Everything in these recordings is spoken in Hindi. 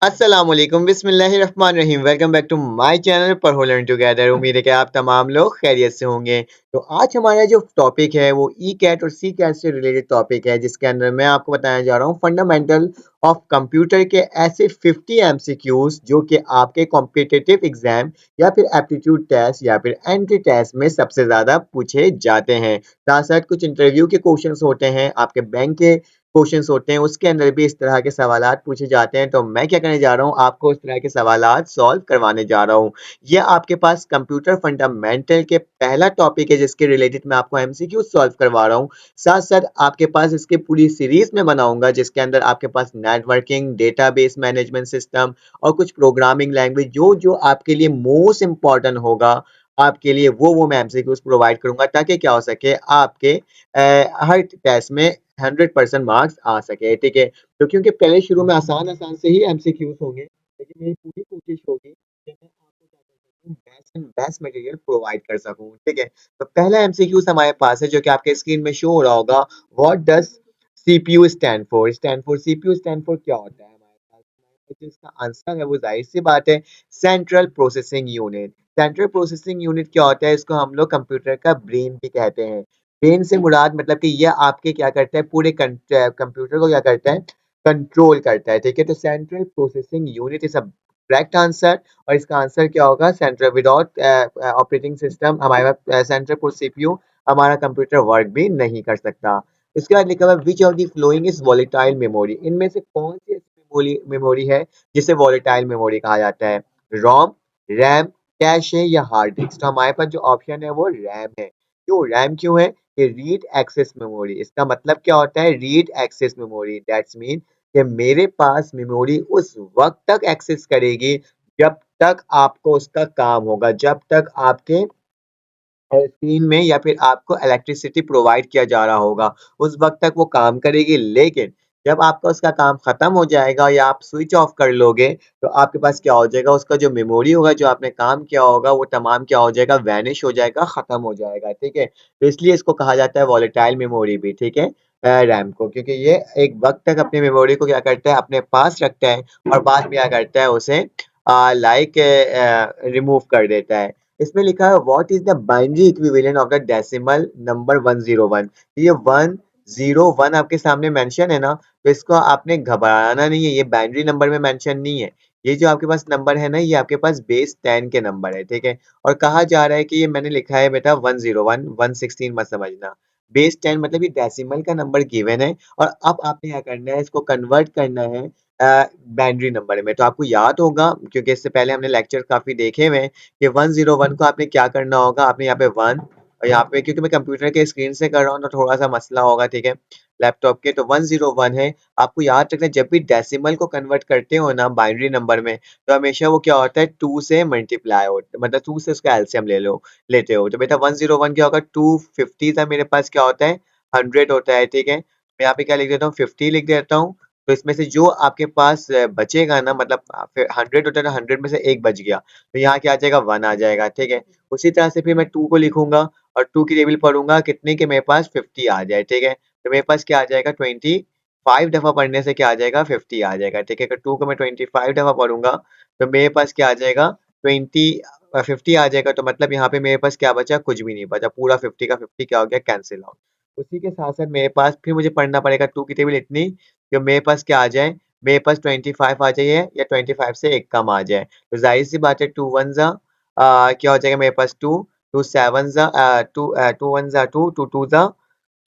अस्सलामुअलैकुम बिस्मिल्लाहिर्रहमानिर्रहीम welcome back to my channel पर लर्न टुगेदर। उम्मीद है कि आप तमाम लोग खैरियत से होंगे। तो आज हमारा जो टॉपिक है वो ई कैट और सी कैट से रिलेटेड टॉपिक है, जिसके अंदर मैं आपको बताने जा रहा हूँ फंडामेंटल ऑफ कंप्यूटर के ऐसे 50 एमसीक्यूज जो कि आपके कॉम्पिटिटिव एग्जाम या फिर एप्टीट्यूड टेस्ट या फिर एंट्री टेस्ट में सबसे ज्यादा पूछे जाते हैं। साथ साथ कुछ इंटरव्यू के क्वेश्चंस होते हैं, आपके बैंक के क्वेश्चंस होते हैं, उसके अंदर भी इस तरह के सवालात पूछे जाते हैं। तो मैं क्या करने जा रहा हूँ, आपको इस तरह के सवालात सॉल्व करवाने जा रहा हूँ। ये आपके पास कंप्यूटर फंडामेंटल के पहला टॉपिक है जिसके रिलेटेड मैं आपको एमसीक्यू सॉल्व करवा रहा हूँ। साथ साथ आपके पास इसके पूरी सीरीज में बनाऊंगा जिसके अंदर आपके पास नेटवर्किंग, डेटाबेस मैनेजमेंट सिस्टम और कुछ प्रोग्रामिंग लैंग्वेज जो जो आपके लिए मोस्ट इंपॉर्टेंट होगा, आपके लिए वो मैं एमसीक्यूज प्रोवाइड करूंगा, ताकि क्या हो सके आपके हर टेस्ट में 100% मार्क्स आ सके। ठीक है, तो क्योंकि पहले शुरू में आसान आसान से ही एमसीक्यूज होंगे, लेकिन मेरी पूरी कोशिश होगी कि मैं आपको क्या कर सकूं, best and best material provide कर सकूं। ठीक है, तो पहला एमसीक्यूज हमारे पास है जो कि आपके स्क्रीन में शो हो रहा होगा। What does CPU stand for CPU stand for क्या होता है हमारे पास। तो इसका आंसर है वो जाहिर सी बात है, central processing unit. Central processing unit क्या होता है, इसको हम लोग कंप्यूटर का ब्रेन भी कहते हैं। ब्रेन से मुराद मतलब कि यह आपके क्या करता है, पूरे कंप्यूटर को क्या करता है, कंट्रोल करता है। ठीक है, तो central processing unit is a correct answer. और इसका आंसर क्या होगा, सेंट्रल विदाउट ऑपरेटिंग सिस्टम हमारे पास सेंट्रल फॉर सीपीयू हमारा कंप्यूटर वर्क भी नहीं कर सकता। इसके बाद लिखा हुआ which of the following is volatile memory, इनमें से कौन सी ऐसी मेमोरी है जिसे वॉलेटाइल मेमोरी कहा जाता है। रोम, रैम, कैश है या हार्ड डिस्क। तो हमारे पास जो ऑप्शन है वो रैम है। क्यों रैम क्यों है, कि रीड एक्सेस मेमोरी। इसका मतलब क्या होता है, read access memory, that's mean कि मेरे पास मेमोरी उस वक्त तक एक्सेस करेगी जब तक आपको उसका काम होगा, जब तक आपके स्क्रीन में या फिर आपको इलेक्ट्रिसिटी प्रोवाइड किया जा रहा होगा, उस वक्त तक वो काम करेगी। लेकिन जब आपका उसका काम खत्म हो जाएगा या आप स्विच ऑफ कर लोगे, तो आपके पास क्या हो जाएगा, उसका जो मेमोरी होगा, जो आपने काम किया होगा, वो तमाम क्या हो जाएगा, वैनिश हो जाएगा, खत्म हो जाएगा। ठीक है, तो इसलिए इसको कहा जाता है वॉलेटाइल मेमोरी भी। ठीक है, रैम को, क्योंकि ये एक वक्त तक अपनी मेमोरी को क्या करता है, अपने पास रखता है और बाद में क्या करता है, उसे लाइक रिमूव कर देता है। इसमें लिखा है what is the binary equivalent of the decimal number 101। ये 101 आपके सामने मेंशन है ना, तो इसको आपने घबराना नहीं है, ये बाइनरी नंबर में मेंशन नहीं है। ये जो आपके पास नंबर है ना, ये आपके पास बेस 10 के नंबर है। ठीक है, और कहा जा रहा है कि ये मैंने लिखा है बेटा 101, 116 मत समझना। बेस 10 मतलब ये डेसिमल का नंबर गिवन है, और अब आपने क्या करना है, इसको कन्वर्ट करना है बाइनरी नंबर में। तो आपको याद होगा, क्योंकि इससे पहले हमने लेक्चर काफी देखे हुए हैं, कि 101 को आपने क्या करना होगा, आपने यहाँ पे 1, और यहाँ पे क्योंकि मैं कंप्यूटर के स्क्रीन से कर रहा हूँ तो थोड़ा सा मसला होगा। ठीक है, लैपटॉप के, तो 101 है। आपको याद रखना, जब भी डेसिमल को कन्वर्ट करते हो ना बाइनरी नंबर में, तो हमेशा वो क्या होता है, 2 से मल्टीप्लाई हो, मतलब 2 से उसका एलसीएम लेते हो। तो बेटा 101 क्या होगा, 250 था मेरे पास, क्या होता है, 100 होता है। ठीक है, मैं यहाँ पे क्या लिख देता हूँ, 50 लिख देता हूँ। तो इसमें से जो आपके पास बचेगा ना, मतलब 100 होता है ना, 100 में से एक बच गया, तो यहाँ क्या आ जाएगा, 1 आ जाएगा। ठीक है, उसी तरह से फिर मैं 2 को लिखूंगा और 2 की टेबल पढ़ूंगा कितने के, मेरे पास 50 आ जाए। ठीक है, तो मेरे पास क्या आ जाएगा, 25 दफा पढ़ने से क्या आ जाएगा, 50 आ जाएगा। ठीक है, अगर 2 को मैं 25 दफा पढ़ूंगा तो मेरे पास क्या आ जाएगा, 50 आ जाएगा। तो मतलब यहाँ पे मेरे पास क्या बचा, कुछ भी नहीं बचा, पूरा 50 का 50 क्या हो गया, कैंसिल आउट। उसी के साथ साथ मेरे पास फिर मुझे पढ़ना पड़ेगा 2 की टेबल इतनी कि मेरे पास क्या आ जाए, मेरे पास 25 आ जाए या 25 से एक कम आ जाए। तो जाहिर सी बात है, टू वन जा क्या हो जाएगा, मेरे पास टू, टू सेवन जा टू वन जा टू, टू टू जा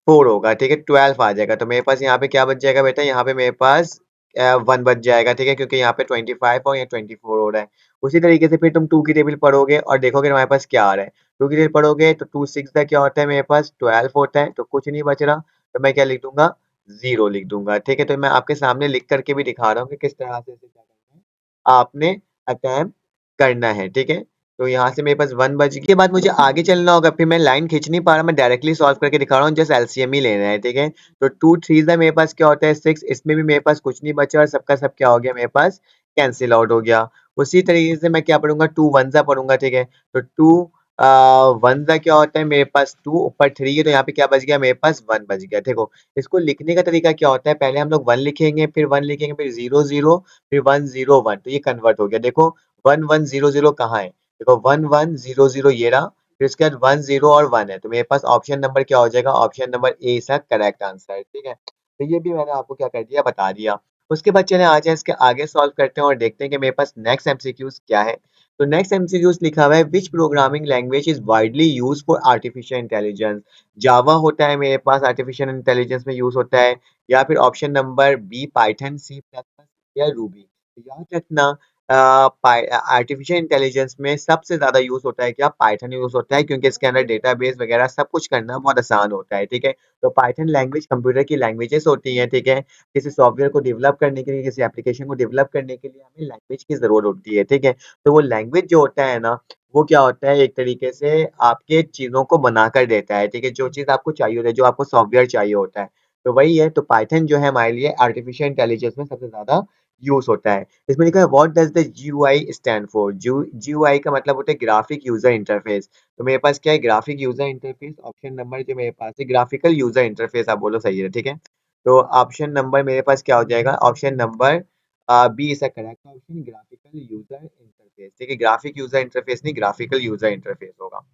4 होगा। ठीक है, 12 आ जाएगा। तो मेरे पास यहाँ पे क्या बच जाएगा बेटा, यहाँ पे मेरे पास 1 बच जाएगा। ठीक है, क्योंकि यहाँ पे 25 और यहाँ 24 हो रहा है। उसी तरीके से फिर तुम 2 की टेबल पढ़ोगे और देखोगे हमारे पास क्या आ रहा है। 2 की टेबल पढ़ोगे तो 2 6 का क्या होता है, मेरे पास 12 होता है, तो कुछ नहीं बच रहा, तो मैं क्या लिख दूंगा, 0 लिख दूंगा। ठीक है, तो मैं आपके सामने लिख करके भी दिखा रहा हूँ कि किस तरह से इसे क्या करना है, आपने अटेम्प्ट करना है। ठीक है, तो यहाँ से मेरे पास 1 बच गया। के बाद मुझे आगे चलना होगा, फिर मैं लाइन खींच नहीं पा रहा, मैं डायरेक्टली सॉल्व करके दिखा रहा हूँ, जस्ट एलसीएम ही लेना है। ठीक है, तो 2 3 का मेरे पास क्या होता है, 6, इसमें भी मेरे पास कुछ नहीं बचा और सबका सब क्या हो गया, मेरे पास कैंसिल आउट हो गया। उसी तरीके से मैं क्या पढ़ूंगा, 2 1 पढ़ूंगा। ठीक है, तो 2 वन का क्या होता है मेरे पास टू, ऊपर थ्री है तो यहाँ पे क्या बच गया मेरे पास वन बच गया। देखो इसको लिखने का तरीका क्या होता है, पहले हम लोग वन लिखेंगे, फिर वन लिखेंगे, फिर जीरो जीरो, फिर वन जीरो वन, तो ये कन्वर्ट हो गया। देखो वन वन जीरो जीरो कहाँ है, देखो वन वन जीरो जीरो ये रहा, फिर उसके बाद वन जीरो और वन है, तो मेरे पास ऑप्शन नंबर क्या हो जाएगा, ऑप्शन नंबर ए इसका करेक्ट आंसर। ठीक है, तो ये भी मैंने आपको क्या कर दिया, बता दिया। उसके बाद चले आ जाए इसके आगे सॉल्व करते हैं और देखते हैं कि मेरे पास नेक्स्ट एमसीक्यूज क्या है। तो नेक्स्ट एमसीक्यूज लिखा हुआ है, which programming language is widely use for artificial intelligence. Java होता है मेरे पास, आर्टिफिशियल इंटेलिजेंस में यूज होता है, या फिर option number B Python, C plus plus या रूबी। याद रखना आर्टिफिशियल इंटेलिजेंस में सबसे ज्यादा यूज होता है क्या, पाइथन यूज होता है, क्योंकि इसके अंदर डेटाबेस वगैरह सब कुछ करना बहुत आसान होता है। ठीक है, तो पाइथन लैंग्वेज कंप्यूटर की लैंग्वेजेस होती हैं। ठीक है, किसी सॉफ्टवेयर को डेवलप करने के लिए, किसी एप्लीकेशन को डेवलप करने के लिए हमें लैंग्वेज की जरूरत होती है। ठीक है, तो वो लैंग्वेज जो होता है ना, वो क्या होता है, एक तरीके से आपके चीजों को बनाकर देता है। ठीक है, जो चीज आपको चाहिए होता है, जो आपको सॉफ्टवेयर चाहिए होता है, तो वही है। तो पाइथन जो है हमारे लिए आर्टिफिशियल इंटेलिजेंस में सबसे ज्यादा यूज होता है। इसमें लिखा है what does the GUI stand for. GUI का मतलब होता है ग्राफिक यूजर इंटरफेस। तो मेरे पास क्या है, graphic user interface. Option number जो मेरे पास है ग्राफिकल यूजर इंटरफेस, आप बोलो सही है। ठीक है, तो ऑप्शन नंबर मेरे पास क्या हो जाएगा, option number B is the correct option, graphical user interface. ठीक है, ग्राफिक यूजर इंटरफेस नहीं, ग्राफिकल यूजर इंटरफेस होगा।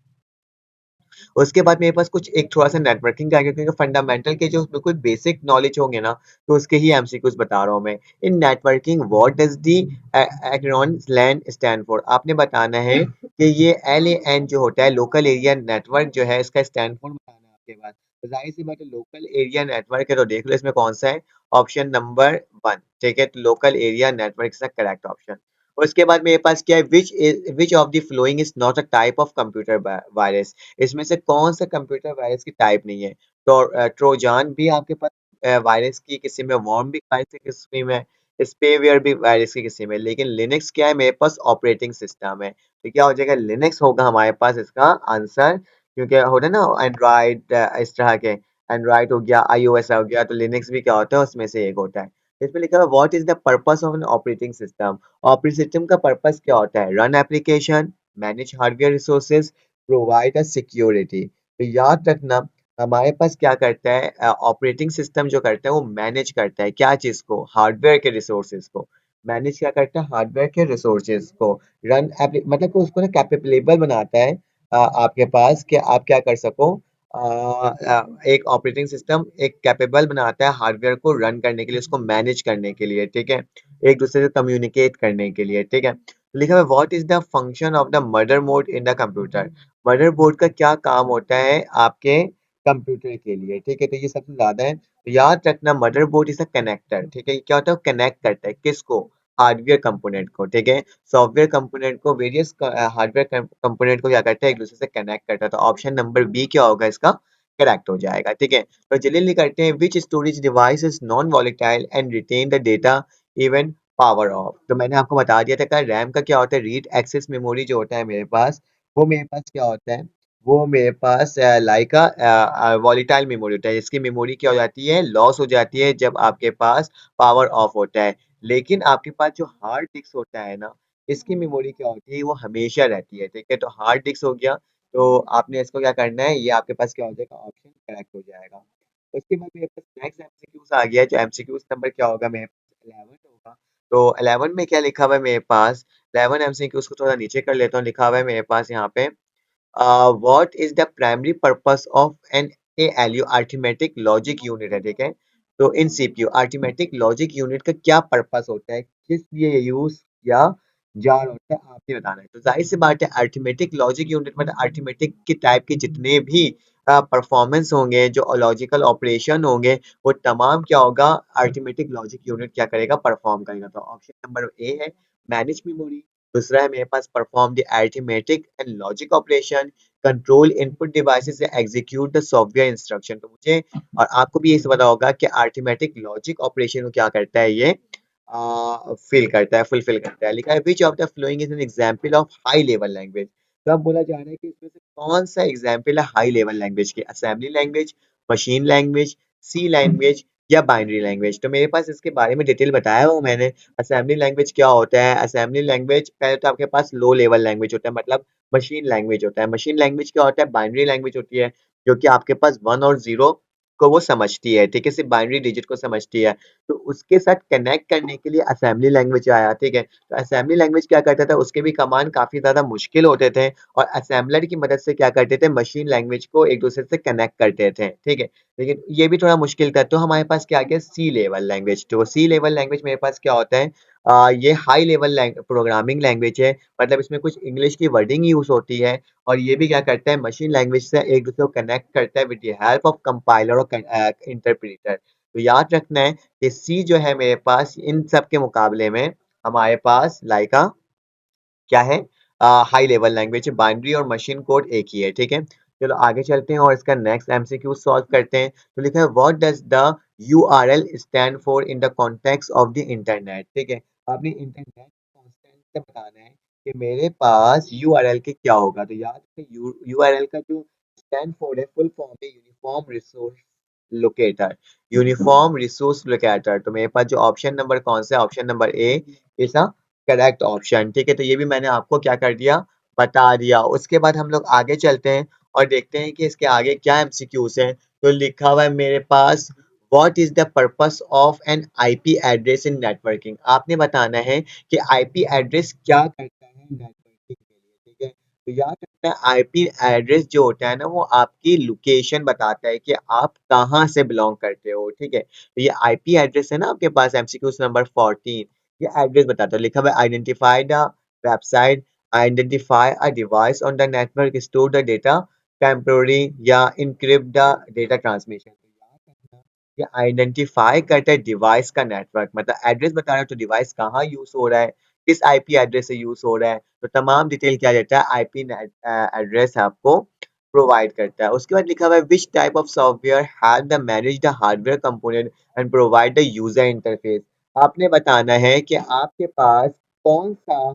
उसके बाद मेरे पास कुछ एक थोड़ा सा नेटवर्किंग का आगे, क्योंकि फंडामेंटल के जो बिल्कुल बेसिक नॉलेज होंगे ना, तो उसके ही एमसीक्यूज बता रहा हूँ मैं। In networking what does the acronym LAN stand for. आपने बताना है कि ये LAN जो होता है, लोकल एरिया नेटवर्क जो है, इसका स्टैंड फॉर बताना है आपके पास। तो जाहिर सी बात है, लोकल एरिया नेटवर्क है, तो देख लो इसमें कौन सा है, ऑप्शन नंबर वन। ठीक है, तो local area network is the correct option. उसके बाद मेरे पास क्या है, which of the following is not a type of computer virus. इसमें से कौन सा कंप्यूटर वायरस की टाइप नहीं है। तो ट्रोजान भी आपके पास वायरस की किस्म है, वॉर्म भी वायरस की किस्म है, स्पेवेयर भी वायरस की किस्म है, लेकिन लिनक्स क्या है, मेरे पास ऑपरेटिंग सिस्टम है। तो क्या हो जाएगा, लिनक्स होगा हमारे पास इसका आंसर, क्योंकि होता है ना एंड्रॉइड, इस तरह के एंड्रॉइड हो गया, iOS हो गया, तो लिनक्स भी क्या होता है, उसमें से एक होता है। इसमें लिखा है what is the purpose of an operating system. Operating system का पर्पस क्या होता है, run application, manage hardware resources, provide a security. तो याद रखना, हमारे पास क्या करता है ऑपरेटिंग सिस्टम, जो करता है वो मैनेज करता है क्या चीज को, हार्डवेयर के रिसोर्सेज को। मैनेज क्या करता है, हार्डवेयर के रिसोर्सेज को। रन मतलब कि उसको ना कैपेबल बनाता है आपके पास, कि आप क्या कर सको, एक ऑपरेटिंग सिस्टम एक कैपेबल बनाता है हार्डवेयर को रन करने के लिए, उसको मैनेज करने के लिए। ठीक है, एक दूसरे से कम्युनिकेट करने के लिए। ठीक है, तो लिखा हुआ है what is the function of the mother board in the computer. Motherboard का क्या काम होता है आपके कंप्यूटर के लिए। ठीक है, तो ये सबसे ज्यादा है, तो याद रखना मदरबोर्ड इज अ कनेक्टर। ठीक है, ये क्या होता है, कनेक्ट करता है किसको, हार्डवेयर कंपोनेंट को। ठीक है, सॉफ्टवेयर कंपोनेंट को, वेरियस हार्डवेयर कंपोनेंट को क्या करता है, एक दूसरे से कनेक्ट करता है। तो ऑप्शन नंबर बी क्या होगा इसका, करेक्ट हो जाएगा। ठीक है, तो जल्दी करते हैं, which storage device is non volatile and retain the data even power off. तो मैंने आपको बता दिया था कि रैम का क्या होता है, रीड एक्सेस मेमोरी जो होता है मेरे पास, वो मेरे पास क्या होता है, वो मेरे पास लाइक वॉलीटाइल मेमोरी होता है। इसकी मेमोरी क्या हो जाती है, लॉस हो जाती है जब आपके पास पावर ऑफ होता है। लेकिन आपके पास जो हार्ड डिस्क होता है ना, इसकी मेमोरी क्या होती है, वो हमेशा रहती है। ठीक है, तो हार्ड डिस्क हो गया, तो आपने इसको क्या करना है, ये आपके पास क्या हो जाएगा, ऑप्शन करेक्ट हो जाएगा। उसके बाद मेरे पास नेक्स्ट एमसीक्यूज आ गया, जो एमसीक्यूज नंबर क्या होगा मेरे पास, 11 होगा। तो 11 में क्या लिखा हुआ है मेरे पास, 11 एमसीक्यूज को थोड़ा नीचे कर लेता हूँ, लिखा हुआ है मेरे पास यहाँ पे, what is the primary purpose of an ALU arithmetic logic unit है। ठीक है, तो इन CPU arithmetic logic unit का क्या पर्पस होता है, किस लिए यूज किया जा रहा होता है, आपने बताना है। तो जाहिर सी बात है, अरिथमेटिक लॉजिक यूनिट मतलब अरिथमेटिक की टाइप के जितने भी परफॉर्मेंस होंगे, जो लॉजिकल ऑपरेशन होंगे, वो तमाम क्या होगा, अरिथमेटिक लॉजिक यूनिट क्या करेगा, परफॉर्म करेगा। तो ऑप्शन नंबर ए है मैनेज मेमोरी। दूसरा है मेरे पास perform the arithmetic and logic operation, control input devices से एग्जीक्यूट द सॉफ्टवेयर इंस्ट्रक्शन। तो मुझे और आपको भी ये पता होगा कि अरिथमेटिक लॉजिक ऑपरेशन को क्या करता है, ये फिल करता है, फुलफिल करता है। लिखा है which of the following is an example of high level language. तो अब बोला जा रहा है कि इसमें से कौन सा एग्जांपल है हाई लेवल लैंग्वेज की, असेंबली लैंग्वेज, मशीन लैंग्वेज, सी लैंग्वेज या बाइनरी लैंग्वेज। तो मेरे पास इसके बारे में डिटेल बताया हुआ मैंने। असेंबली लैंग्वेज क्या होता है, असेंबली लैंग्वेज पहले तो आपके पास लो लेवल लैंग्वेज होता है, मतलब मशीन लैंग्वेज होता है। मशीन लैंग्वेज क्या होता है? बाइनरी लैंग्वेज होती है, जो कि आपके पास 1 और 0 को वो समझती है, ठीक है? सिर्फ़ बाइनरी डिजिट को समझती है। तो उसके साथ कनेक्ट करने के लिए असेंबली लैंग्वेज आया, ठीक है? तो असेंबली लैंग्वेज क्या करता था, उसके भी कमांड काफ़ी ज़्यादा मुश्किल होते थे और असेंबलर की मदद से क्या करते थे, मशीन लैंग्वेज को एक-दूसरे से कनेक्ट करते थे, ठीक है? लेकिन ये भी थोड़ा मुश्किल था, तो हमारे पास क्या आ गया, सी लेवल लैंग्वेज। तो सी लेवल लैंग्वेज मेरे पास क्या होता है, ये हाई लेवल प्रोग्रामिंग लैंग्वेज है, मतलब इसमें कुछ इंग्लिश की वर्डिंग यूज़ होती है और ये भी क्या करता है, मशीन लैंग्वेज से एक दूसरे को कनेक्ट करता है with the help of compiler और इंटरप्रेटर। तो याद रखना है कि सी जो है मेरे पास इन सब के मुकाबले में हमारे पास लाइका क्या है, हाई लेवल लैंग्वेज है, बाइनरी और मशीन कोड एक ही है, ठीक है? चलो आगे चलते हैं और इसका नेक्स्ट एमसीक्यू सॉल्व करते हैं। तो लिखा है what does the URL stand for in the context of the internet, ठीक है? आपने इंटरनेट कॉन्टेक्स्ट से बताना है कि मेरे पास यूआरएल के क्या होगा। तो याद रखें यूआरएल का जो स्टैंड फॉर है, फुल फॉर्म है uniform resource locator. Uniform resource locator. तो मेरे पास जो ऑप्शन नंबर कौन सा है, option number A is a correct option, ठीक है? तो ये भी मैंने आपको क्या कर दिया, बता दिया। उसके बाद हम लोग आगे चलते हैं और देखते हैं कि इसके आगे क्या एमसीक्यूज हैं। तो लिखा हुआ है मेरे पास what is the purpose of an IP address in networking. आपने बताना है कि आईपी एड्रेस क्या करता है नेटवर्किंग के लिए, ठीक है? तो याद रखना है आईपी एड्रेस जो होता है ना, वो आपकी लोकेशन बताता है कि आप कहाँ से बिलोंग करते हो, ठीक है? तो ये आईपी एड्रेस है ना आपके पास, एमसीक्यूज नंबर 14, ये एड्रेस बताता है। लिखा हुआ है identify the website, identify a device on the network, store the data temporary या इनक्रिप्ट द डेटा ट्रांसमिशन। तो याद रखना ये आइडेंटिफाई करता है डिवाइस का नेटवर्क, मतलब एड्रेस बता रहा है तो डिवाइस कहाँ यूज हो रहा है, किस आईपी एड्रेस से यूज हो रहा है, तो तमाम डिटेल क्या देता है, आईपी एड्रेस आपको प्रोवाइड करता है। उसके बाद लिखा हुआ है which type of software have the manage the hardware component and provide the user interface. आपने बताना है कि आपके पास कौन सा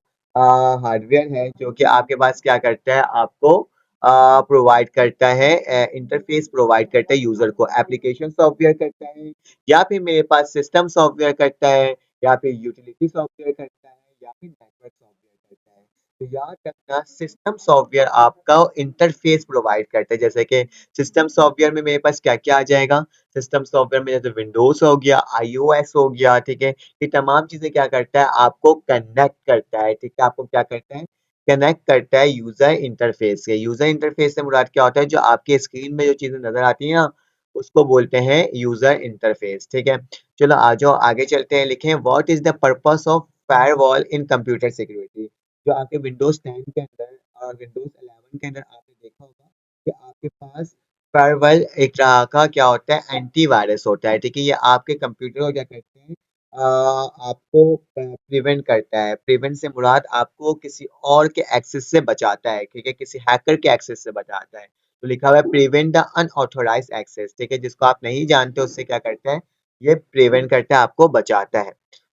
हार्डवेयर है जो कि आपके पास क्या करता है, आपको प्रोवाइड करता है, इंटरफेस प्रोवाइड करता है यूजर को। एप्लीकेशन सॉफ्टवेयर करता है, या फिर मेरे पास सिस्टम सॉफ्टवेयर करता है, या फिर यूटिलिटी सॉफ्टवेयर करता है, या फिर नेटवर्क सॉफ्टवेयर करता है। तो याद रखना सिस्टम सॉफ्टवेयर आपका इंटरफेस प्रोवाइड करता है। जैसे कि सिस्टम सॉफ्टवेयर में मेरे पास क्या क्या आ जाएगा, सिस्टम सॉफ्टवेयर में जैसे विंडोज हो गया, आईओएस हो गया, ठीक है? ये तमाम चीजें क्या करता है, आपको कनेक्ट करता है, ठीक है? आपको क्या करता है, कनेक्ट करता है यूजर इंटरफेस से। यूजर इंटरफेस से मुराद क्या होता है, जो आपके स्क्रीन में जो चीजें नजर आती हैं ना, उसको बोलते हैं यूजर इंटरफेस, ठीक है? चलो आ जाओ आगे चलते हैं। लिखें what is the purpose of firewall in computer security. जो आपके विंडोज 10 के अंदर और विंडोज 11 के अंदर आपने देखा होगा कि आपके पास फायरवॉल एक तरह का क्या होता है, एंटीवायरस होता है, ठीक है? ये आपके कंप्यूटर को क्या करते हैं, आपको प्रिवेंट करता है। प्रिवेंट से मुराद आपको किसी और के एक्सेस से बचाता है, ठीक है? किसी हैकर के एक्सेस से बचाता है। तो लिखा हुआ है प्रिवेंट द अनऑथोराइज्ड एक्सेस, ठीक है? जिसको आप नहीं जानते उससे क्या करता है, ये प्रिवेंट करता है, आपको बचाता है।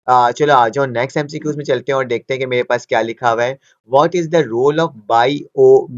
चलो आ जाओ नेक्स्ट एमसीक्यूज में चलते हैं और देखते हैं कि मेरे पास क्या लिखा हुआ है। What is the role of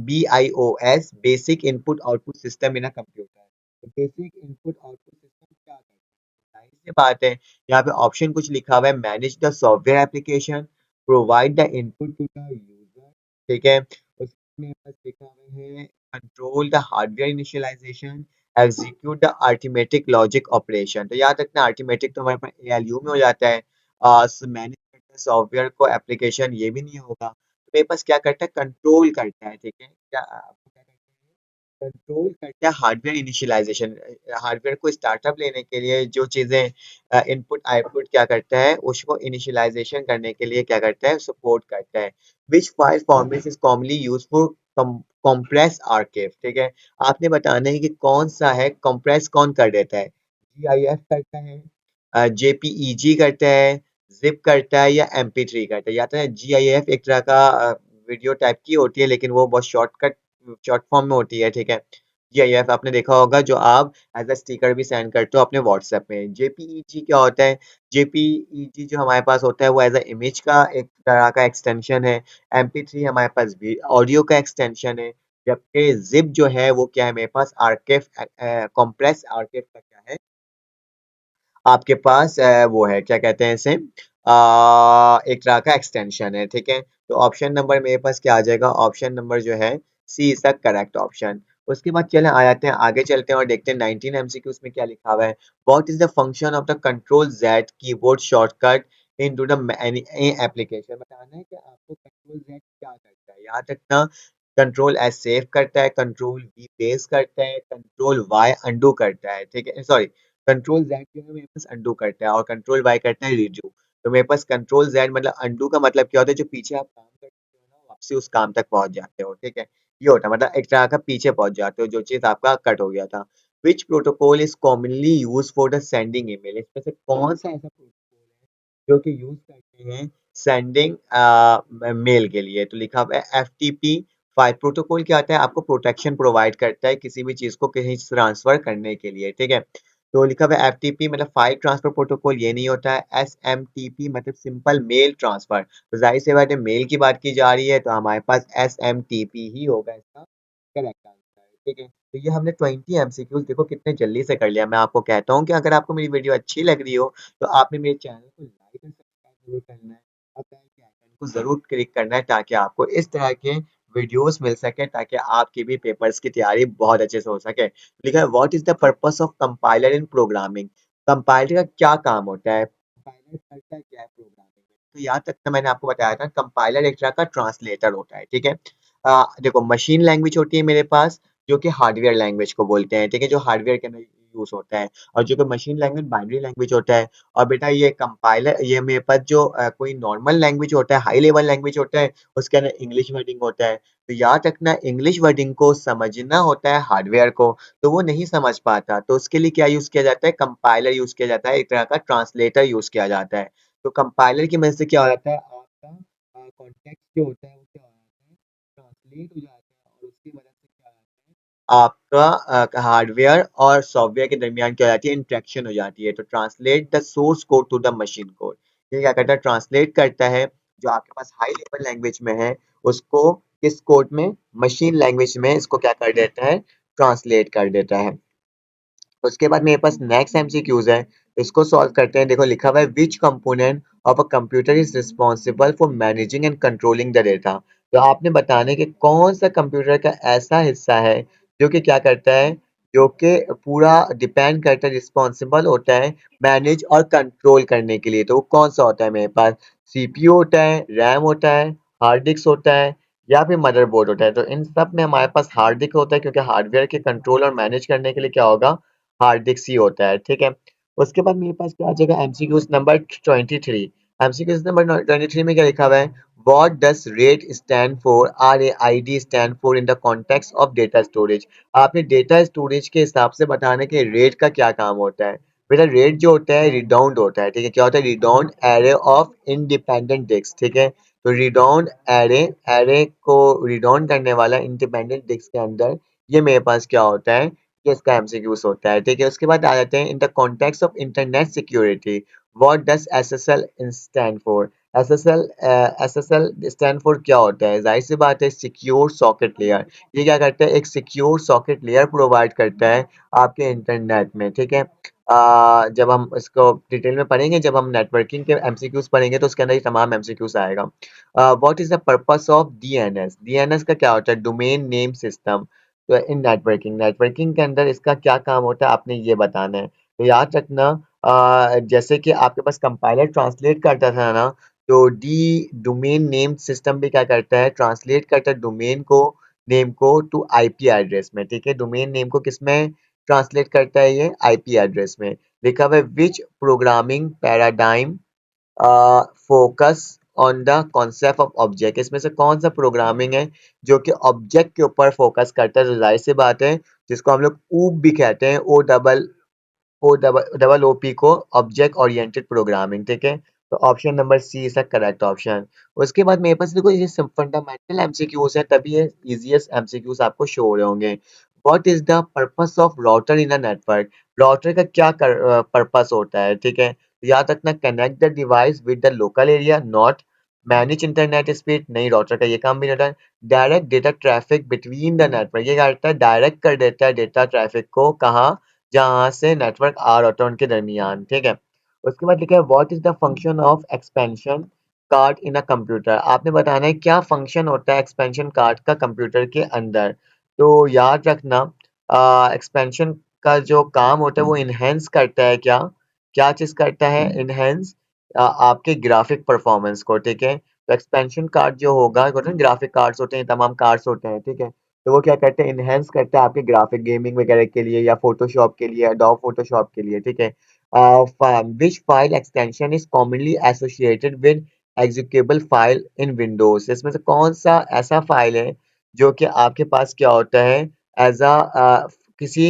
BIOS, basic input output system in a computer. तो बेसिक इनपुट आउटपुट सिस्टम क्या करता है, जाहिर सी बात है, यहाँ पे ऑप्शन कुछ लिखा हुआ है, manage the software application, provide the input to the user, ठीक है? उसमें बस लिखा हुआ है control the hardware initialization, execute the arithmetic logic operation. तो याद रखना अरिथमेटिक तो हमारे पास एएलयू में हो जाता है, मैनेज करता है सॉफ्टवेयर को, एप्लीकेशन ये भी नहीं होगा। तो मेरे पास क्या करता है, कंट्रोल करता है, ठीक है? क्या आपको क्या करता है, कंट्रोल करता है हार्डवेयर इनिशियलाइजेशन। हार्डवेयर को स्टार्टअप लेने के लिए जो चीज़ें इनपुट आउटपुट क्या करता है, उसको इनिशियलाइजेशन करने के लिए क्या करता है, सपोर्ट करता है। Which file format is commonly used for compress archive, ठीक है? आपने बताना है कि कौन सा है, कंप्रेस कौन कर देता है, जीआईएफ करता है, जेपीईजी करता है, जिप करता है, या एमपी3 करता है। या तो जीआईएफ एक तरह का वीडियो टाइप की होती है, लेकिन वो बहुत शॉर्ट फॉर्म में होती है, ठीक है? जीआईएफ आपने देखा होगा, जो आप एज अ स्टिकर भी सेंड करते हो अपने व्हाट्सएप में। जेपीईजी क्या होता है, जेपीईजी जो हमारे पास होता है वो एज अ इमेज का एक तरह का एक्सटेंशन है। एमपी3 हमारे पास भी ऑडियो का एक्सटेंशन है, जबकि जिप जो है वो क्या है, मेरे पास आर्केव, कॉम्प्रेस आर्केव का क्या है आपके पास, वो है क्या कहते हैं इसे, एक तरह का एक्सटेंशन है, ठीक है। तो ऑप्शन नंबर मेरे पास क्या आ जाएगा, ऑप्शन नंबर जो है सी इज द करेक्ट ऑप्शन। उसके बाद चलें आ जाते हैं आगे, चलते हैं और देखते हैं 19 एमसीक्यूज में क्या लिखा हुआ है। What is the function of the control Z keyboard shortcut into the any application. बताना है कि आपको कंट्रोल जेड क्या करता है। याद रखना, कंट्रोल एस सेव करता है, कंट्रोल वी पेस्ट करता है, कंट्रोल वाई अंडू करता है, ठीक है। सॉरी, कंट्रोल जेड जो है मेरे पास अंडू करता है और कंट्रोल वाई करता है रिड्यू। तो मेरे पास कंट्रोल जेड मतलब अंडू का मतलब क्या होता है, जो पीछे आप काम करते हो ना वापसी उस काम तक पहुंच जाते हो, ठीक है। ये होता है मतलब एक तरह का पीछे पहुंच जाते हो जो चीज आपका कट हो गया था। विच protocol is commonly use for the sending email. इसमें से कौन सा ऐसा प्रोटोकॉल है जो कि यूज करते हैं सेंडिंग मेल के लिए। तो लिखा हुआ है FTP 5 प्रोटोकॉल। क्या आता है, आपको प्रोटेक्शन प्रोवाइड करता है किसी भी चीज को कहीं ट्रांसफर करने के लिए, ठीक है। तो लिखा हुआ है FTP मतलब फाइल ट्रांसफर प्रोटोकॉल, ये नहीं होता है। SMTP मतलब सिंपल मेल ट्रांसफर। तो जाहिर सी बात है मेल की बात की जा रही है तो हमारे पास SMTP ही होगा इसका करेक्ट आंसर, ठीक है। तो ये हमने 20 एमसीक्यूज देखो कितने जल्दी से कर लिया। मैं आपको कहता हूँ कि अगर आपको मेरी वीडियो अच्छी लग रही हो तो आपने मेरे चैनल को लाइक और सब्सक्राइब जरूर करना है और बेल के आइकन को जरूर क्लिक करना है ताकि आपको इस तरह के वीडियोस मिल सके, ताकि आपकी भी पेपर्स की तैयारी बहुत अच्छे से हो सके। लिखा है what is the purpose of compiler in programming. Compiler का क्या काम होता है, कंपाइलर करता क्या है प्रोग्रामिंग में। तो याद तक तो मैंने आपको बताया था कंपाइलर एक तरह का ट्रांसलेटर होता है, ठीक है। देखो मशीन लैंग्वेज होती है मेरे पास जो कि हार्डवेयर लैंग्वेज को बोलते हैं, ठीक है, जो हार्डवेयर के अंदर यूज होता है। और जो कि मशीन लैंग्वेज बाइनरी लैंग्वेज होता है। और बेटा ये कंपाइलर, ये मेरे पास जो कोई नॉर्मल लैंग्वेज होता है, हाई लेवल लैंग्वेज होता है, उसके अंदर इंग्लिश वर्डिंग होता है। तो याद रखना इंग्लिश वर्डिंग को समझना होता है हार्डवेयर को, तो वो नहीं समझ पाता, तो उसके लिए क्या यूज किया जाता है, कंपाइलर यूज किया जाता है, एक तरह का ट्रांसलेटर यूज किया जाता है। तो कंपाइलर की मदद से क्या हो जाता है, आपका कॉन्टेक्स्ट जो होता है वो क्या हो जाता है, ट्रांसलेट हो जाता है और उसकी मदद से क्या होता है आपका हार्डवेयर और सॉफ्टवेयर के दरमियान क्या हो जाती है, इंटरेक्शन हो जाती है। तो translate the source code to the machine code. ये क्या करता है, ट्रांसलेट करता है जो आपके पास हाई लेवल लैंग्वेज में है उसको किस कोड में, मशीन लैंग्वेज में इसको क्या कर देता है, ट्रांसलेट कर देता है। उसके बाद मेरे पास नेक्स्ट एमसीक्यूज है, इसको सॉल्व करते हैं। देखो लिखा हुआ है विच component of a computer is responsible for managing and controlling the data. तो आपने बताने कि कौन सा कंप्यूटर का ऐसा हिस्सा है जो कि क्या करता है, जो कि पूरा डिपेंड करता है, रिस्पॉन्सिबल होता है मैनेज और कंट्रोल करने के लिए। तो वो कौन सा होता है, मेरे पास सीपीयू होता है, रैम होता है, हार्ड डिस्क होता है या फिर मदरबोर्ड होता है। तो इन सब में हमारे पास हार्ड डिस्क होता है क्योंकि हार्डवेयर के कंट्रोल और मैनेज करने के लिए क्या होगा, हार्ड डिस्क ही होता है, ठीक है। उसके बाद मेरे पास क्या आ जाएगा एमसीक्यूज नंबर 23। एमसीक्यूज नंबर 23 में क्या लिखा हुआ है, what does rate stand for, RAID stand for in the context of data storage. आपने डेटा स्टोरेज के हिसाब से बताना कि रेट का क्या काम होता है। बेटा रेट जो होता है रिडाउंड होता है, ठीक है। क्या होता है, रिडाउंड एरे ऑफ इंडिपेंडेंट डिस्क, ठीक है। तो रिडाउंड एरे, एरे को रिडाउंड करने वाला इंडिपेंडेंट डिस्क के अंदर ये मेरे पास क्या होता है, ये इसका एमसीक्यूज होता है, ठीक है। उसके बाद आ जाते हैं in the context of internet security, what does SSL stand for. SSL stand for क्या होता है, जाहिर सी बात है सिक्योर सॉकेट लेयर। ये क्या करता है, एक सिक्योर सॉकेट लेयर प्रोवाइड करता है आपके इंटरनेट में, ठीक है। जब हम इसको डिटेल में पढ़ेंगे, जब हम नेटवर्किंग के एमसीक्यूज पढ़ेंगे तो उसके अंदर ये तमाम एमसीक्यूज आएगा। What is the purpose of DNS. DNS का क्या होता है, डोमेन नेम सिस्टम। तो इन नेटवर्किंग, नेटवर्किंग के अंदर इसका क्या काम होता है आपने ये बताना है। तो याद रखना जैसे कि आपके पास कंपाइलर ट्रांसलेट करता था ना, तो डी डोमेन नेम सिस्टम भी क्या करता है, ट्रांसलेट करता है डोमेन को, नेम को टू आईपी एड्रेस में, ठीक है। डोमेन नेम को किस में ट्रांसलेट करता है, ये आईपी एड्रेस में। लिखा हुआ है which programming paradigm focus on the concept of object. इसमें से कौन सा प्रोग्रामिंग है जो कि ऑब्जेक्ट के ऊपर फोकस करता है। तो जाहिर सी बात है जिसको हम लोग ऊप भी कहते हैं, OOP को, ऑब्जेक्ट ओरिएंटेड प्रोग्रामिंग, ठीक है। तो option number C is the correct option. उसके बाद मेरे पास देखो ये फंडामेंटल एमसीक्यूज है, तभी ये इजीएस्ट एमसीक्यूज आपको शो हो रहे होंगे। What is the purpose of router in a network. Router का क्या पर्पस होता है, ठीक है। याद रखना connect the device with the local area, not manage internet speed, नहीं राउटर का ये काम भी नहीं होता है। Direct data traffic between the network, ये क्या करता है, डायरेक्ट कर देता है डेटा ट्रैफिक को, कहाँ, जहाँ से नेटवर्क आ रहा होता है उनके दरमियान, ठीक है। उसके बाद लिखा है what is the function of expansion card in a computer. आपने बताना है क्या फंक्शन होता है एक्सपेंशन कार्ड का कंप्यूटर के अंदर। तो याद रखना एक्सपेंशन का जो काम होता है वो इनहेंस करता है क्या, क्या चीज करता है, इनहेंस आपके ग्राफिक परफॉर्मेंस को, ठीक है। तो एक्सपेंशन कार्ड जो होगा, ग्राफिक कार्ड्स होते हैं, तमाम कार्ड्स होते हैं, ठीक है। तो वो क्या करते हैं, इनहेंस करते हैं आपके ग्राफिक गेमिंग वगैरह के लिए या फोटोशॉप के लिए, एडोब फोटोशॉप के लिए, ठीक है। which file extension is commonly associated with executable file in Windows। इसमें से कौन सा ऐसा फाइल है जो कि आपके पास क्या होता है, एज अ किसी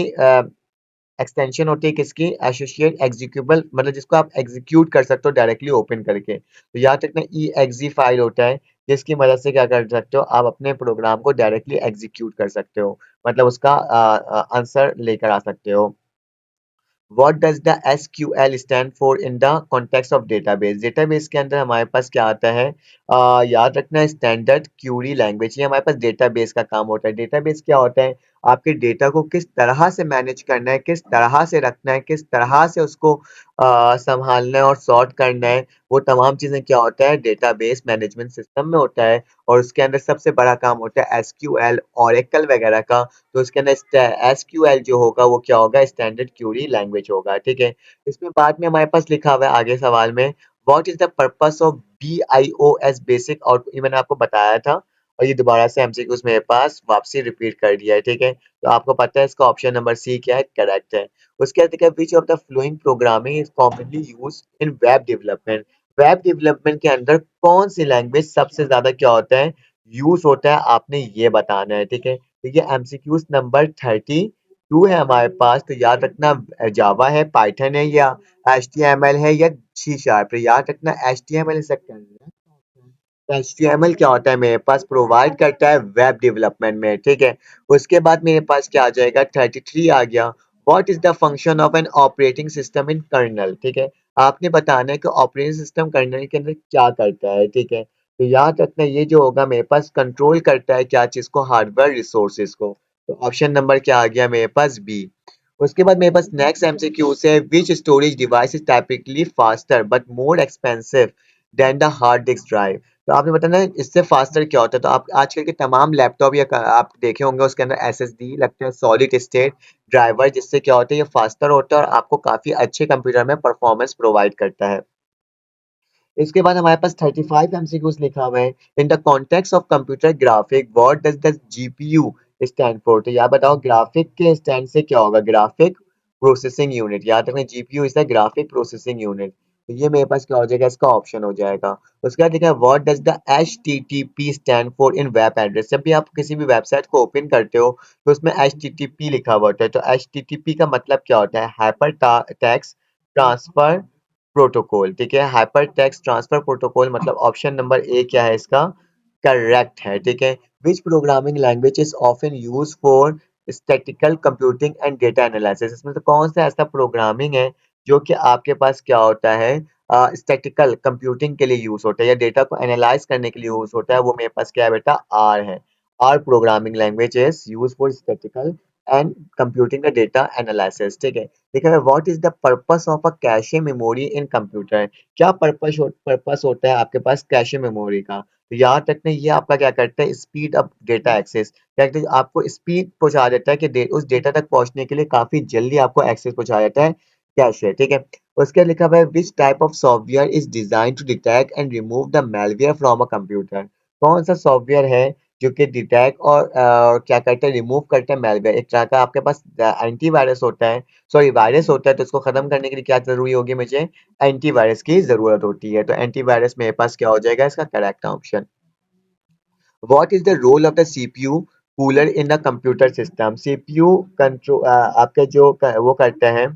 एक्सटेंशन होती है किसकी, एसोसिएट एग्जीक्यूबल, मतलब जिसको आप एग्जीक्यूट कर सकते हो डायरेक्टली ओपन करके। तो याद रखना ई एक्जी फाइल होता है जिसकी मदद से क्या कर सकते हो, आप अपने प्रोग्राम को डायरेक्टली एग्जीक्यूट कर सकते हो, मतलब उसका आंसर लेकर आ सकते हो। What does the SQL stand for in the context of database? Database के अंदर हमारे पास क्या आता है, याद रखना स्टैंडर्ड क्यूरी लैंग्वेज, ये हमारे पास डेटाबेस का काम होता है। डेटाबेस क्या होता है, आपके डेटा को किस तरह से मैनेज करना है, किस तरह से रखना है, किस तरह से उसको संभालना है और सॉर्ट करना है, वो तमाम चीजें क्या होता है डेटाबेस मैनेजमेंट सिस्टम में होता है। और उसके अंदर सबसे बड़ा काम होता है एसक्यूएल, ओरेकल वगैरह का। तो उसके अंदर एसक्यूएल जो होगा वो क्या होगा, स्टैंडर्ड क्यूरी लैंग्वेज होगा, ठीक है। इसमें बाद में हमारे पास लिखा हुआ है आगे सवाल में, what is the purpose of BIOS basic out, ये मैंने आपको बताया था और ये दोबारा से एमसीक्यूज मेरे पास वापसी रिपीट कर दिया है, ठीक है। तो आपको पता है इसका ऑप्शन नंबर सी क्या है, करेक्ट है। उसके बाद देखिए which of the flowing programming is commonly use in web development. Web development के अंदर कौन सी लैंग्वेज सबसे ज्यादा क्या होता है, यूज होता है, आपने ये बताना है, ठीक है। तो ये एमसीक्यूज नंबर 32 है हमारे पास। तो याद रखना जावा है, पाइथन है, या HTML है, या सी शार्प है। याद रखना HTML इज HTML क्या होता है मेरे पास, प्रोवाइड करता है वेब डेवलपमेंट में, ठीक है। उसके बाद मेरे पास क्या आ जाएगा, 33 आ गया, what is the function of an operating system in kernel, ठीक है। आपने बताना है कि ऑपरेटिंग सिस्टम कर्नल के अंदर क्या करता है, ठीक है। तो याद रखना ये जो होगा मेरे पास कंट्रोल करता है क्या चीज को, हार्डवेयर रिसोर्सेज को। तो ऑप्शन नंबर क्या आ गया मेरे पास, बी। उसके बाद मेरे पास नेक्स्ट एमसीक्यू से which storage device is typically faster but more expensive than the hard disk drive. तो आपने बताना है इससे फास्टर क्या होता है। तो आप आजकल के तमाम लैपटॉप या आप देखे होंगे उसके अंदर SSD लगते हैं, सॉलिड स्टेट ड्राइवर, जिससे क्या होता है ये फास्टर होता है और आपको काफी अच्छे कंप्यूटर में परफॉर्मेंस प्रोवाइड करता है। इसके बाद हमारे पास 35 एमसीक्यूज लिखा हुआ है, in the context of computer graphic what does the GPU stand for. तो यार बताओ ग्राफिक के स्टैंड से क्या होगा, ग्राफिक प्रोसेसिंग यूनिट। याद रखना GPU is the graphic processing unit. तो ये मेरे पास क्या हो जाएगा, इसका ऑप्शन हो जाएगा। उसके बाद देखा what does the HTTP stand for in web address. जब भी आप किसी भी वेबसाइट को ओपन करते हो तो उसमें HTTP लिखा हुआ होता है। तो HTTP का मतलब क्या होता है, हाइपर टेक्स्ट ट्रांसफर प्रोटोकॉल, ठीक है। हाइपर टेक्स्ट ट्रांसफर प्रोटोकॉल, मतलब ऑप्शन नंबर ए क्या है इसका, करेक्ट है, ठीक है। Which programming language is often use for statistical computing and data analysis. इसमें से कौन सा ऐसा प्रोग्रामिंग है जो कि आपके पास क्या होता है, स्टैटिकल कंप्यूटिंग के लिए यूज होता है या डेटा को एनालाइज करने के लिए यूज होता है, वो मेरे पास क्या है बेटा, आर है। R programming language is use for statistical and computing the data analysis, ठीक है। देखिए what is the purpose of a cache memory in computer. क्या पर्पस होता है आपके पास कैशे मेमोरी का। तो याद रखना ये आपका क्या करता है, स्पीड अप डेटा एक्सेस, क्या कहते हैं, आपको स्पीड पहुंचा देता है कि उस डेटा तक पहुंचने के लिए काफी जल्दी आपको एक्सेस पहुंचा देता है कैशे, ठीक है। उसके लिखा हुआ है which type of software is design to detect and remove the malware from a computer. कौन सा सॉफ्टवेयर है जो कि डिटेक्ट और क्या करता है, रिमूव करता है मैलवेयर। एक तरह का आपके पास एंटीवायरस होता है, सॉरी वायरस होता है, तो इसको खत्म करने के लिए क्या जरूरी होगी, मुझे एंटीवायरस की जरूरत होती है। तो एंटीवायरस मेरे पास क्या हो जाएगा, इसका correct option. What is the role of the CPU cooler in the computer system. CPU control आपके जो वो करता है,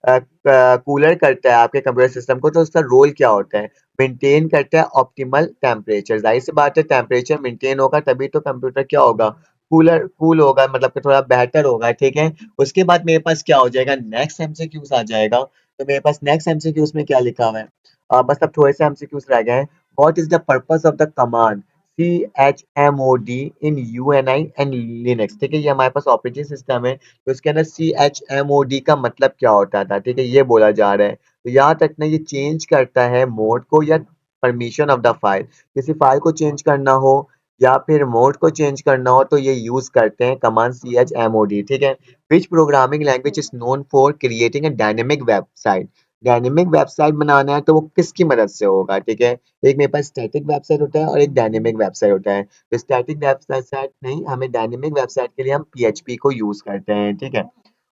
कूलर करता है आपके कंप्यूटर सिस्टम को, तो उसका रोल क्या होता है, मेंटेन करता है ऑप्टिमल टेम्परेचर। जाहिर सी बात है टेम्परेचर मेंटेन होगा तभी तो कंप्यूटर क्या होगा, कूल होगा, मतलब कि थोड़ा बेहतर होगा, ठीक है। उसके बाद मेरे पास क्या हो जाएगा, नेक्स्ट एमसीक्यूज आ जाएगा। तो मेरे पास नेक्स्ट एमसीक्यूज में क्या लिखा हुआ है, बस अब थोड़े से एमसीक्यूज रह गए हैं। What is the purpose of the command CHMOD in UNI and Linux. ठीक है, ये हमारे पास ऑपरेटिंग सिस्टम है, तो इसके अंदर CHMOD का मतलब क्या होता था, ठीक है, ये बोला जा रहा है। तो यहाँ तक ना ये चेंज करता है मोड को या परमिशन ऑफ द फाइल। किसी फाइल को चेंज करना हो या फिर मोड को चेंज करना हो तो ये यूज करते हैं कमांड CHMOD। ठीक है, which programming language is known for creating a dynamic website. Dynamic website बनाना है तो वो किसकी मदद से होगा, ठीक है। एक मेरे पास स्टैटिक वेबसाइट होता है और एक डायनेमिक वेबसाइट होता है। तो स्टैटिक वेबसाइट नहीं, हमें डायनेमिक वेबसाइट के लिए हम PHP को यूज करते हैं, ठीक है।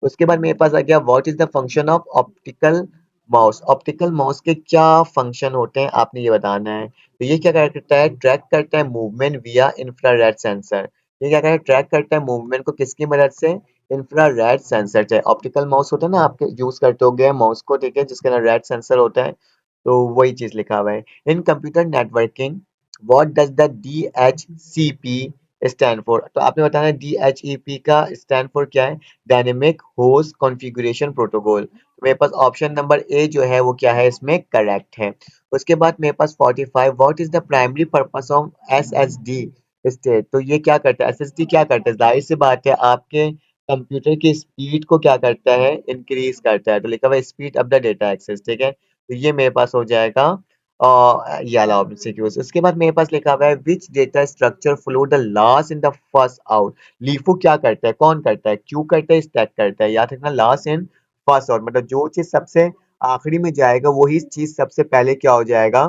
उसके बाद मेरे पास आ गया what is the function of optical mouse. Optical mouse के क्या फंक्शन होते हैं आपने ये बताना है। तो ये क्या करता है, ट्रैक करता है मूवमेंट विया इंफ्रारेड सेंसर। ये क्या करता है, ट्रैक करता है मूवमेंट को किसकी मदद से, इंफ्रारेड सेंसर से। ऑप्टिकल माउस होता है ना, आपके यूज करते होगे माउस को, ठीक है, जिसके अंदर रेड सेंसर होता है। तो वही चीज लिखा हुआ है। इन computer networking what does the DHCP stand for. तो आपने बताना DHCP का स्टैंड फॉर क्या है, डायनेमिक होस्ट कॉन्फ़िगरेशन प्रोटोकॉल। तो मेरे पास ऑप्शन नंबर ए जो है वो क्या है, इसमें करेक्ट है। उसके बाद मेरे पास 45 what is the primary purpose of SSD state. तो ये क्या करता है, SSD क्या करता है, जाहिर सी बात है आपके कंप्यूटर की स्पीड को क्या करता है, इंक्रीज करता है। तो लिखा हुआ है speed of the data access, ठीक है। तो ये मेरे पास हो जाएगा ये वाला ऑब्जेक्टिव्स। उसके बाद मेरे पास लिखा हुआ है which data structure flow the last in the first out. LIFO क्या करता है, कौन करता है, क्यों करता है, स्टैक करता है। याद रखना लास्ट इन फर्स्ट आउट मतलब जो चीज सबसे आखिरी में जाएगा वही चीज सबसे पहले क्या हो जाएगा,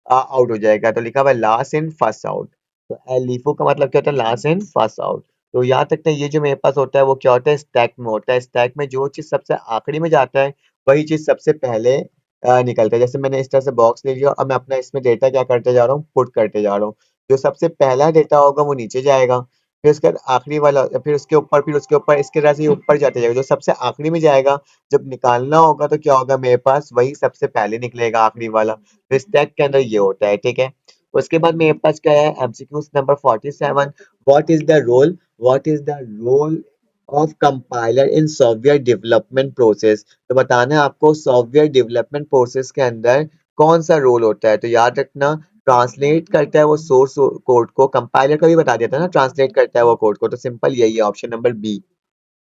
आउट हो जाएगा। तो लिखा हुआ है लास्ट इन फर्स्ट आउट। तो लीफो का मतलब क्या होता है, लास्ट इन फर्स्ट आउट। तो याद रखना ये जो मेरे पास होता है वो क्या होता है, स्टैक में होता है। स्टैक में जो चीज सबसे आखिरी में जाता है वही चीज सबसे पहले निकलता है। जैसे मैंने इस तरह से बॉक्स ले लिया और मैं अपना इसमें डेटा क्या करते जा रहा हूँ, पुट करते जा रहा हूँ। जो सबसे पहला डेटा होगा वो नीचे जाएगा, फिर उसके बाद आखिरी वाला, फिर उसके ऊपर, फिर उसके ऊपर, इसके तरह से ये ऊपर जाते जाएगा। जो सबसे आखिरी में जाएगा जब निकालना होगा तो क्या होगा मेरे पास, वही सबसे पहले निकलेगा आखिरी वाला। तो स्टैक के अंदर ये होता है, ठीक है। उसके बाद मेरे पास क्या है, MCQ number 47 what is the role, what is the role of compiler in software development process. तो बताना है आपको सॉफ्टवेयर डेवलपमेंट प्रोसेस के अंदर कौन सा रोल होता है। तो याद रखना ट्रांसलेट करता है वो सोर्स कोड को, कंपाइलर का भी बता दिया था ना, ट्रांसलेट करता है वो कोड को। तो सिंपल यही है, ऑप्शन नंबर बी।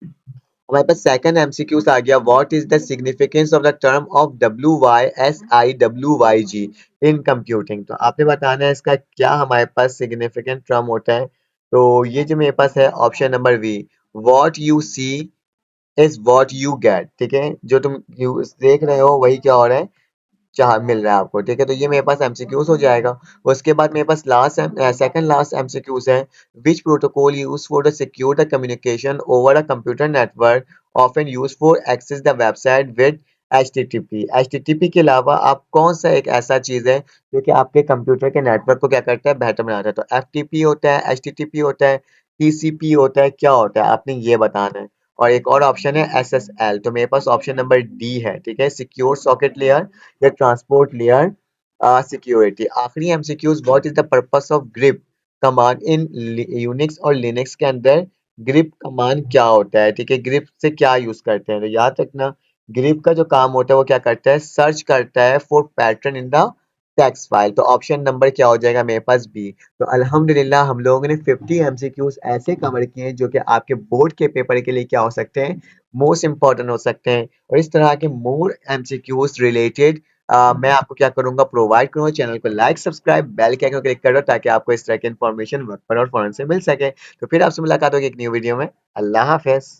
हमारे पास सेकंड MCQ आ गया what is the significance of the term of WYSIWYG in computing. तो आपने बताना है इसका क्या हमारे पास सिग्निफिकेंट टर्म होता है। तो ये जो मेरे पास है option number B, what you see is what you get. ठीक है, जो तुम देख रहे हो वही क्या हो रहा है, चाह मिल रहा है आपको, ठीक है। तो ये मेरे पास MCQs हो जाएगा। उसके बाद मेरे पास सेकंड लास्ट MCQs है which protocol use for the secure the communication over a computer network often use for access the website with HTTP। HTTP के अलावा आप कौन सा एक ऐसा चीज है जो कि आपके कंप्यूटर के नेटवर्क को क्या करता है, बेहतर बनाता है। तो FTP होता है, HTTP होता है, TCP होता है, क्या होता है आपने ये बताना है। और एक और ऑप्शन है SSL। तो मेरे पास ऑप्शन नंबर डी है, ठीक है, सिक्योर सॉकेट लेयर या ट्रांसपोर्ट लेयर सिक्योरिटी। आखिरी MCQs what is the purpose of grip command in Unix और लिनक्स के अंदर ग्रिप कमांड क्या होता है, ठीक है, ग्रिप से क्या यूज करते हैं। तो याद रखना ग्रिप का जो काम होता है वो क्या करता है, सर्च करता है for pattern in the text file. तो ऑप्शन नंबर क्या हो जाएगा मेरे पास बी। तो अल्हम्दुलिल्लाह हम लोगों ने 50 MCQs ऐसे कवर किए हैं जो कि आपके बोर्ड के पेपर के लिए क्या हो सकते हैं, मोस्ट इंपॉर्टेंट हो सकते हैं। और इस तरह के मोर MCQs रिलेटेड मैं आपको क्या करूंगा, प्रोवाइड करूंगा। चैनल को लाइक सब्सक्राइब बेल के आइकन को क्लिक करो ताकि आपको इस तरह की इन्फॉर्मेशन वक्त पर और फौरन से मिल सके। तो फिर आपसे मुलाकात होगी एक न्यू वीडियो में। अल्लाह हाफिज।